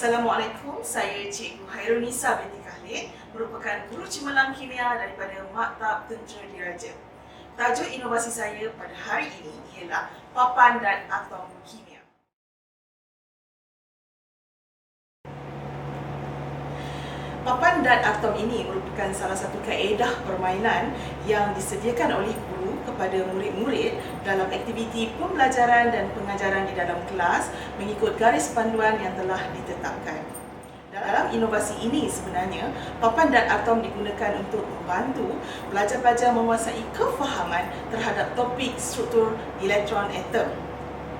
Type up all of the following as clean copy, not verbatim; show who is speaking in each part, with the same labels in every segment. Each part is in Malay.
Speaker 1: Assalamualaikum, saya Cikgu Hairunisa binti Khalid, merupakan guru cemerlang kimia daripada Maktab Tentera Diraja. Tajuk inovasi saya pada hari ini ialah papan dan atom kimia. Papan dan atom ini merupakan salah satu kaedah permainan yang disediakan oleh guru kepada murid-murid dalam aktiviti pembelajaran dan pengajaran di dalam kelas mengikut garis panduan yang telah ditetapkan. Dalam inovasi ini sebenarnya, papan dan atom digunakan untuk membantu pelajar-pelajar menguasai kefahaman terhadap topik struktur elektron atom.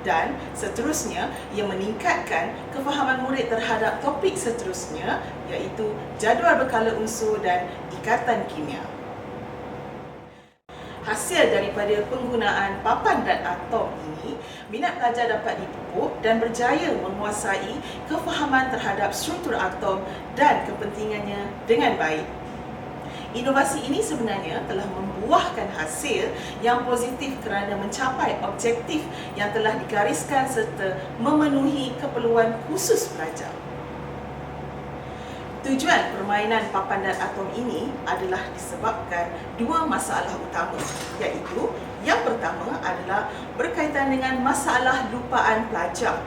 Speaker 1: Dan seterusnya, ia meningkatkan kefahaman murid terhadap topik seterusnya, iaitu jadual berkala unsur dan ikatan kimia. Hasil daripada penggunaan papan dan atom ini, minat pelajar dapat dipupuk dan berjaya menguasai kefahaman terhadap struktur atom dan kepentingannya dengan baik. Inovasi ini sebenarnya telah membuahkan hasil yang positif kerana mencapai objektif yang telah digariskan serta memenuhi keperluan khusus pelajar. Tujuan permainan papan dan atom ini adalah disebabkan dua masalah utama, iaitu yang pertama adalah berkaitan dengan masalah lupaan pelajar.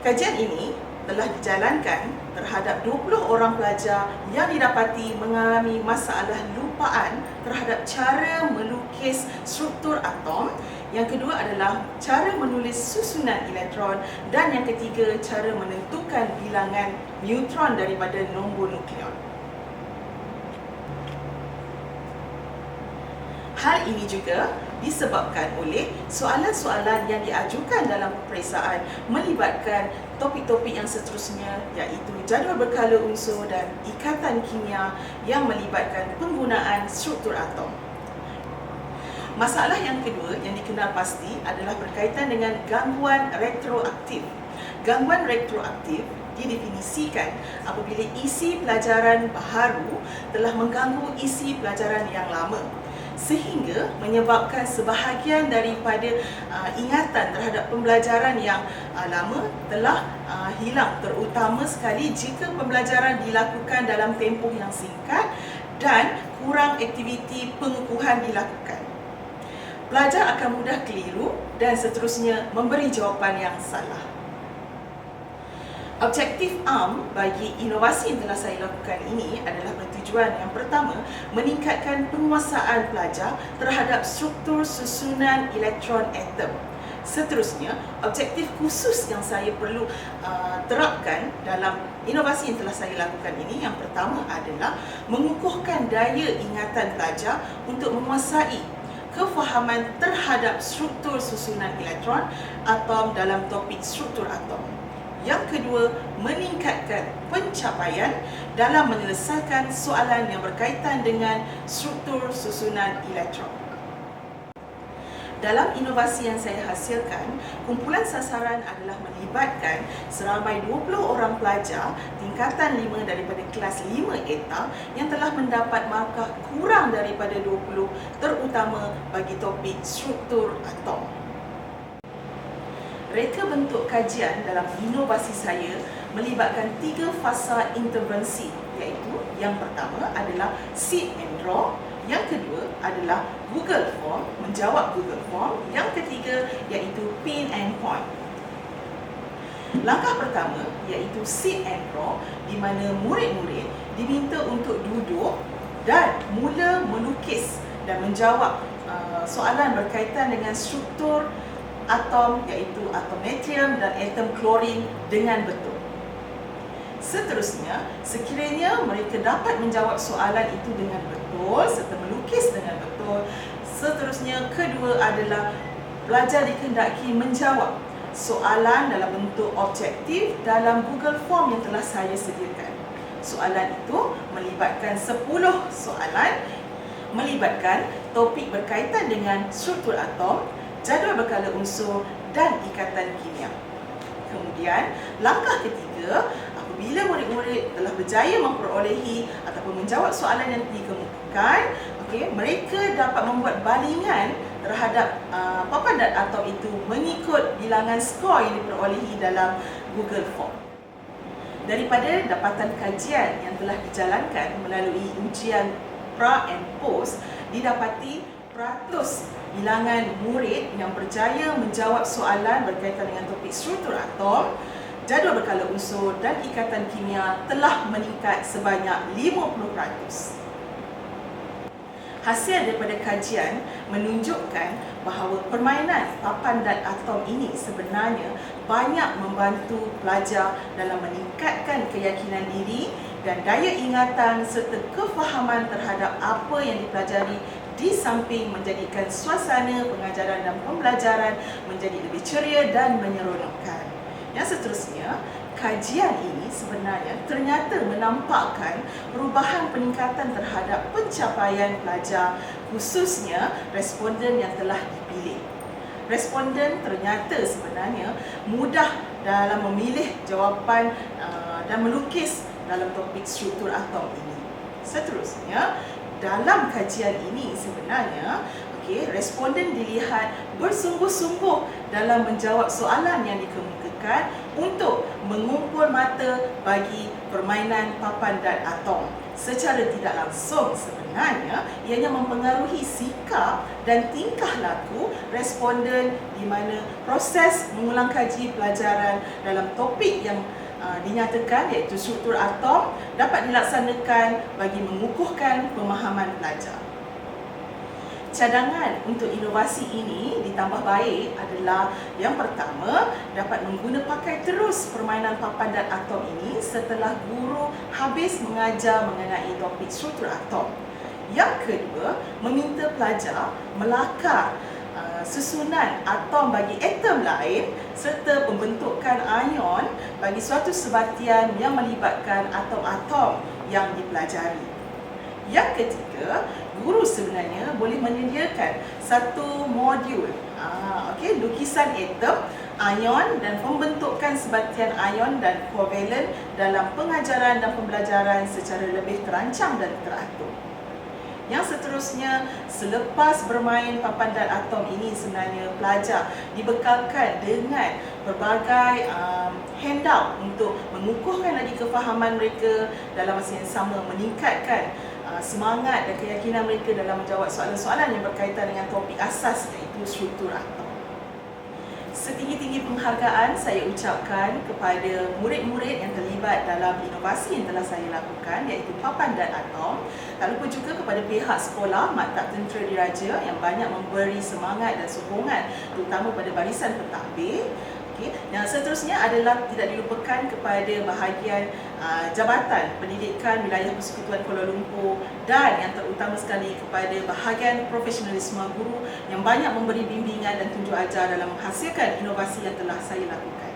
Speaker 1: Kajian ini telah dijalankan terhadap 20 orang pelajar yang didapati mengalami masalah lupaan terhadap cara melukis struktur atom. Yang kedua adalah cara menulis susunan elektron dan yang ketiga cara menentukan bilangan neutron daripada nombor nukleon. Hal ini juga disebabkan oleh soalan-soalan yang diajukan dalam peperiksaan melibatkan topik-topik yang seterusnya, iaitu jadual berkala unsur dan ikatan kimia yang melibatkan penggunaan struktur atom. Masalah yang kedua yang dikenal pasti adalah berkaitan dengan gangguan retroaktif. Gangguan retroaktif didefinisikan apabila isi pelajaran baharu telah mengganggu isi pelajaran yang lama, sehingga menyebabkan sebahagian daripada ingatan terhadap pembelajaran yang lama telah hilang, terutama sekali jika pembelajaran dilakukan dalam tempoh yang singkat dan kurang aktiviti pengukuhan dilakukan. Pelajar akan mudah keliru dan seterusnya memberi jawapan yang salah. Objektif bagi inovasi yang telah saya lakukan ini adalah bertujuan yang pertama, meningkatkan penguasaan pelajar terhadap struktur susunan elektron atom. Seterusnya, objektif khusus yang saya perlu terapkan dalam inovasi yang telah saya lakukan ini, yang pertama adalah mengukuhkan daya ingatan pelajar untuk menguasai kefahaman terhadap struktur susunan elektron atom dalam topik struktur atom. Yang kedua, meningkatkan pencapaian dalam menyelesaikan soalan yang berkaitan dengan struktur susunan elektron. Dalam inovasi yang saya hasilkan, kumpulan sasaran adalah melibatkan seramai 20 orang pelajar tingkatan 5 daripada kelas 5 ETA yang telah mendapat markah kurang daripada 20, terutama bagi topik struktur atom. Reka bentuk kajian dalam inovasi saya melibatkan 3 fasa intervensi, iaitu yang pertama adalah seed and draw, yang kedua adalah Google Form, menjawab Google Form, yang ketiga iaitu pin and point. Langkah pertama iaitu seed and draw, di mana murid-murid diminta untuk duduk dan mula melukis dan menjawab soalan berkaitan dengan struktur atom, iaitu atom natrium dan atom klorin dengan betul. Seterusnya, sekiranya mereka dapat menjawab soalan itu dengan betul serta melukis dengan betul, seterusnya kedua adalah pelajar dikehendaki menjawab soalan dalam bentuk objektif dalam Google Form yang telah saya sediakan. Soalan itu melibatkan 10 soalan, melibatkan topik berkaitan dengan struktur atom, jadual berkala unsur dan ikatan kimia. Kemudian, langkah ketiga, apabila murid-murid telah berjaya memperolehi ataupun menjawab soalan yang dikemukakan, mereka dapat membuat balingan terhadap papan dan atom itu mengikut bilangan skor yang diperolehi dalam Google Form. Daripada dapatan kajian yang telah dijalankan melalui ujian pra and post, didapati peratus bilangan murid yang berjaya menjawab soalan berkaitan dengan topik struktur atom, jadual berkala unsur dan ikatan kimia telah meningkat sebanyak 50%. Hasil daripada kajian menunjukkan bahawa permainan papan dan atom ini sebenarnya banyak membantu pelajar dalam meningkatkan keyakinan diri dan daya ingatan serta kefahaman terhadap apa yang dipelajari, di samping menjadikan suasana pengajaran dan pembelajaran menjadi lebih ceria dan menyeronokkan. Yang seterusnya, kajian ini sebenarnya ternyata menampakkan perubahan peningkatan terhadap pencapaian pelajar, khususnya responden yang telah dipilih. Responden ternyata sebenarnya mudah dalam memilih jawapan dan melukis dalam topik struktur atom ini. Seterusnya, dalam kajian ini sebenarnya responden dilihat bersungguh-sungguh dalam menjawab soalan yang dikemukakan untuk mengumpul mata bagi permainan papan dan atom. Secara tidak langsung sebenarnya ianya mempengaruhi sikap dan tingkah laku responden, di mana proses mengulang kaji pelajaran dalam topik yang dinyatakan iaitu struktur atom dapat dilaksanakan bagi mengukuhkan pemahaman pelajar. Cadangan untuk inovasi ini ditambah baik adalah yang pertama, dapat mengguna pakai terus permainan papan dan atom ini setelah guru habis mengajar mengenai topik struktur atom. Yang kedua, meminta pelajar melakar susunan atom bagi atom lain serta pembentukan ion bagi suatu sebatian yang melibatkan atom-atom yang dipelajari. Yang ketiga, guru sebenarnya boleh menyediakan satu modul lukisan atom, ion dan pembentukan sebatian ion dan kovalen dalam pengajaran dan pembelajaran secara lebih terancang dan teratur. Yang seterusnya, selepas bermain papan dan atom ini sebenarnya pelajar dibekalkan dengan berbagai handout untuk mengukuhkan lagi kefahaman mereka, dalam masa yang sama meningkatkan semangat dan keyakinan mereka dalam menjawab soalan-soalan yang berkaitan dengan topik asas iaitu struktur atom. Setinggi-tinggi penghargaan saya ucapkan kepada murid-murid yang terlibat dalam inovasi yang telah saya lakukan iaitu papan dan atom. Tak lupa juga kepada pihak sekolah Maktab Tentera Diraja yang banyak memberi semangat dan sokongan terutama pada barisan pentadbir. Yang seterusnya adalah tidak dilupakan kepada bahagian Jabatan Pendidikan Wilayah Persekutuan Kuala Lumpur dan yang terutama sekali kepada bahagian profesionalisme guru yang banyak memberi bimbingan dan tunjuk ajar dalam menghasilkan inovasi yang telah saya lakukan.